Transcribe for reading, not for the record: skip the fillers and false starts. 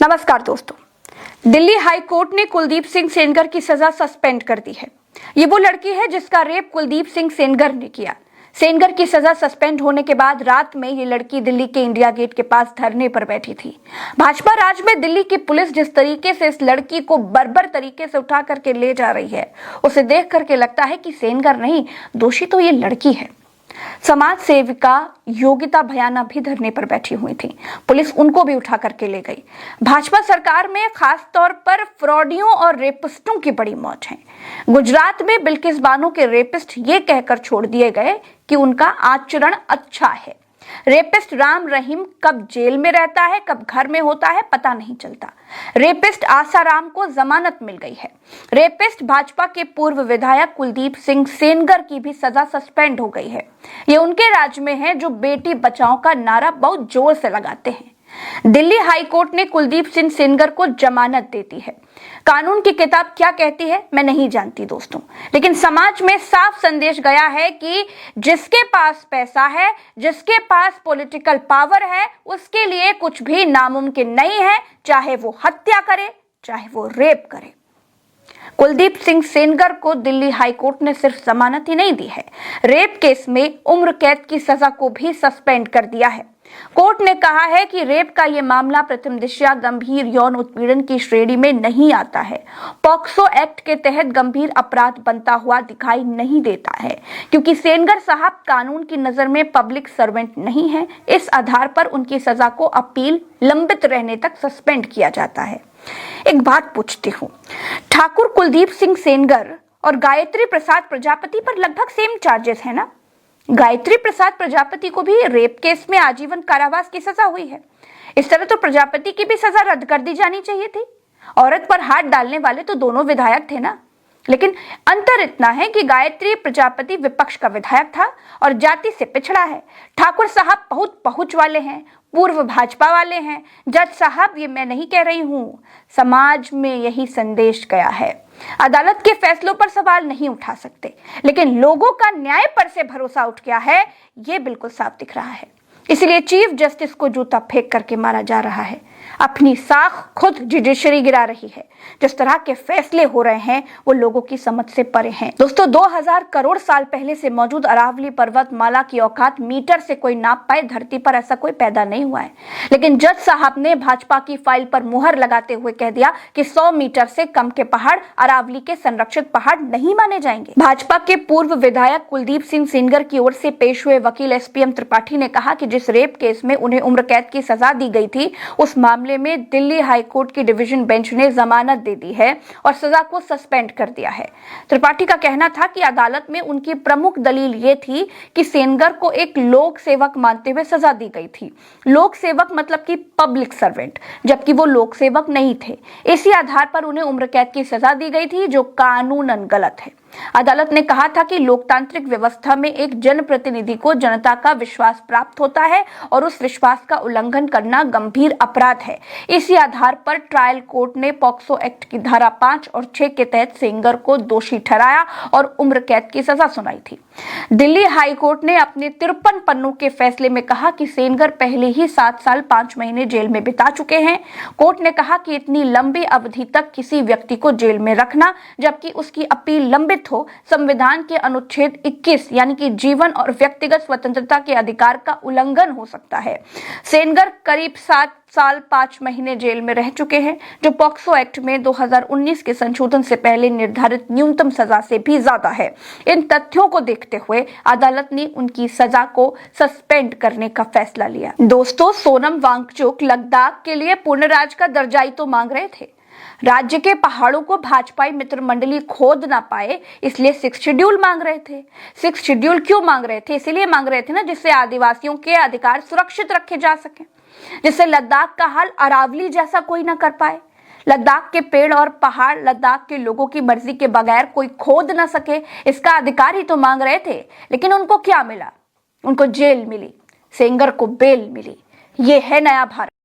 नमस्कार दोस्तों। Delhi high court ने कुलदीप सिंह सेंगर की सजा सस्पेंड कर दी है। ये वो लड़की है जिसका रेप कुलदीप सिंह सेंगर ने किया। सेंगर की सजा सस्पेंड होने के बाद रात में ये लड़की दिल्ली के इंडिया गेट के पास धरने पर बैठी थी। भाजपा राज में दिल्ली की पुलिस जिस तरीके से इस लड़की को बर्बर तरीके से उठा करके ले जा रही है, उसे देख करके लगता है कि सेंगर नहीं, दोषी तो ये लड़की है। समाज सेविका योगिता भयाना भी धरने पर बैठी हुई थी। पुलिस उनको भी उठा करके ले गई। भाजपा सरकार में खास तौर पर फ्रॉडियों और रेपिस्टों की बड़ी मौज है। गुजरात में बिल्किस बानो के रेपिस्ट ये कहकर छोड़ दिए गए कि उनका आचरण अच्छा है। रेपिस्ट राम रहीम कब जेल में रहता है, कब घर में होता है, पता नहीं चलता। रेपिस्ट आसाराम को जमानत मिल गई है। रेपिस्ट भाजपा के पूर्व विधायक कुलदीप सिंह सेंगर की भी सजा सस्पेंड हो गई है। ये उनके राज्य में है जो बेटी बचाओ का नारा बहुत जोर से लगाते हैं। दिल्ली हाई कोर्ट ने कुलदीप सिंह सेंगर को जमानत दे दी है। कानून की किताब क्या कहती है मैं नहीं जानती दोस्तों, लेकिन समाज में साफ संदेश गया है कि जिसके पास पैसा है, जिसके पास पॉलिटिकल पावर है, उसके लिए कुछ भी नामुमकिन नहीं है, चाहे वो हत्या करे, चाहे वो रेप करे। कुलदीप सिंह सेंगर को दिल्ली हाई कोर्ट ने सिर्फ जमानत ही नहीं दी है, रेप केस में उम्र कैद की सजा को भी सस्पेंड कर दिया है। कोर्ट ने कहा है कि रेप का यह मामला प्रथम दृष्टया गंभीर यौन उत्पीड़न की श्रेणी में नहीं आता है। पॉक्सो एक्ट के तहत गंभीर अपराध बनता हुआ दिखाई नहीं देता है, क्योंकि सेंगर साहब कानून की नजर में पब्लिक सर्वेंट नहीं है। इस आधार पर उनकी सजा को अपील लंबित रहने तक सस्पेंड किया जाता है। एक बात पूछती हूँ, ठाकुर कुलदीप सिंह सेंगर और गायत्री प्रसाद प्रजापति पर लगभग सेम चार्जेस है ना? गायत्री प्रसाद प्रजापति को भी रेप केस में आजीवन कारावास की सजा हुई है। इस तरह तो प्रजापति की भी सजा रद्द कर दी जानी चाहिए थी। औरत पर हाथ डालने वाले तो दोनों विधायक थे ना। लेकिन अंतर इतना है कि गायत्री प्रजापति विपक्ष का विधायक था और जाति से पिछड़ा है। ठाकुर साहब बहुत पहुंच वाले हैं, पूर्व भाजपा वाले हैं। जज साहब, ये मैं नहीं कह रही हूं, समाज में यही संदेश गया है। अदालत के फैसलों पर सवाल नहीं उठा सकते, लेकिन लोगों का न्याय पर से भरोसा उठ गया है, ये बिल्कुल साफ दिख रहा है। इसलिए चीफ जस्टिस को जूता फेंक करके मारा जा रहा है। अपनी साख खुद जुडिशरी गिरा रही है। जिस तरह के फैसले हो रहे हैं वो लोगों की समझ से परे हैं। दोस्तों, 2000 करोड़ साल पहले से मौजूद अरावली पर्वतमाला की औकात मीटर से कोई नाप पाए, धरती पर ऐसा कोई पैदा नहीं हुआ है। लेकिन जज साहब ने भाजपा की फाइल पर मुहर लगाते हुए कह दिया कि 100 मीटर से कम के पहाड़ अरावली के संरक्षित पहाड़ नहीं माने जाएंगे। भाजपा के पूर्व विधायक कुलदीप सिंह सेंगर की ओर से पेश हुए वकील SPM त्रिपाठी ने कहा कि जिस रेप केस में उन्हें उम्र कैद की सजा दी गई थी, उस मामले में दिल्ली हाई कोर्ट की डिवीजन बेंच ने जमानत दे दी है और सजा को सस्पेंड कर दिया है। त्रिपाठी का कहना था कि अदालत में उनकी प्रमुख दलील ये थी कि सेंगर को एक लोक सेवक मानते हुए सजा दी गई थी। लोक सेवक मतलब कि पब्लिक सर्वेंट, जबकि वो लोक सेवक नहीं थे। इसी आधार पर उन्हें उम्र कैद की सजा दी गई थी, जो कानूनन गलत है। अदालत ने कहा था कि लोकतांत्रिक व्यवस्था में एक जनप्रतिनिधि को जनता का विश्वास प्राप्त होता है और उस विश्वास का उल्लंघन करना गंभीर अपराध है। इसी आधार पर ट्रायल कोर्ट ने पॉक्सो एक्ट की धारा 5 और 6 के तहत सेंगर को दोषी ठहराया और उम्र कैद की सजा सुनाई थी। दिल्ली हाई कोर्ट ने अपने 53 पन्नों के फैसले में कहा कि सेंगर पहले ही 7 साल 5 महीने जेल में बिता चुके हैं। कोर्ट ने कहा कि इतनी लंबी अवधि तक किसी व्यक्ति को जेल में रखना, जबकि उसकी अपील लंबित हो, संविधान के अनुच्छेद 21 यानी कि जीवन और व्यक्तिगत स्वतंत्रता के अधिकार का उल्लंघन हो सकता है। सेंगर करीब 7 साल 5 महीने जेल में रह चुके हैं, जो पॉक्सो एक्ट में 2019 के संशोधन से पहले निर्धारित न्यूनतम सजा से भी ज्यादा है। इन तथ्यों को देखते हुए अदालत ने उनकी सजा को सस्पेंड करने का फैसला लिया। दोस्तों, सोनम वांगचुक लद्दाख के लिए पूर्ण राज्य का दर्जा ही तो मांग रहे थे। राज्य के पहाड़ों को भाजपाई मित्र मंडली खोद ना पाए, इसलिए 6 शेड्यूल मांग रहे थे। 6 शेड्यूल क्यों मांग रहे थे? इसलिए मांग रहे थे ना, जिससे आदिवासियों के अधिकार सुरक्षित रखे जा सके, जिससे लद्दाख का हाल अरावली जैसा कोई ना कर पाए। लद्दाख के पेड़ और पहाड़ लद्दाख के लोगों की मर्जी के बगैर कोई खोद ना सके, इसका अधिकार ही तो मांग रहे थे। लेकिन उनको क्या मिला? उनको जेल मिली, सेंगर को बेल मिली। ये है नया भारत।